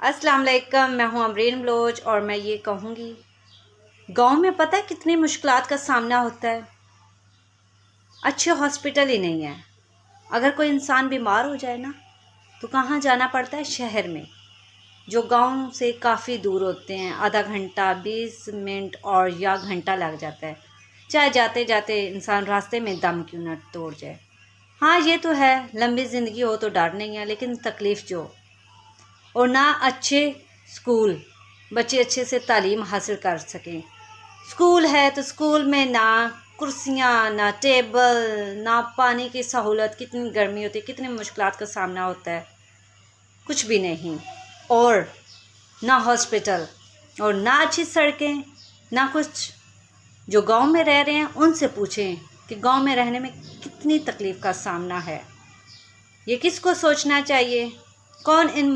अस्सलाम वालेकुम, मैं हूँ अमरीन बलोच और मैं ये कहूँगी गांव में पता है कितनी मुश्किलात का सामना होता है। अच्छे हॉस्पिटल ही नहीं है। अगर कोई इंसान बीमार हो जाए ना तो कहाँ जाना पड़ता है, शहर में, जो गांव से काफ़ी दूर होते हैं। आधा घंटा 20 मिनट और या घंटा लग जाता है, चाहे जाते जाते इंसान रास्ते में दम क्यों न तोड़ जाए। हाँ ये तो है, लंबी ज़िंदगी हो तो डर नहीं है, लेकिन तकलीफ़ जो, और ना अच्छे स्कूल, बच्चे अच्छे से तालीम हासिल कर सकें। स्कूल है तो स्कूल में ना कुर्सियाँ, ना टेबल, ना पानी की सहूलत, कितनी गर्मी होती है, कितनी मुश्किलात का सामना होता है, कुछ भी नहीं। और ना हॉस्पिटल और ना अच्छी सड़कें, ना कुछ। जो गांव में रह रहे हैं उनसे पूछें कि गांव में रहने में कितनी तकलीफ़ का सामना है। ये किसको सोचना चाहिए, कौन इन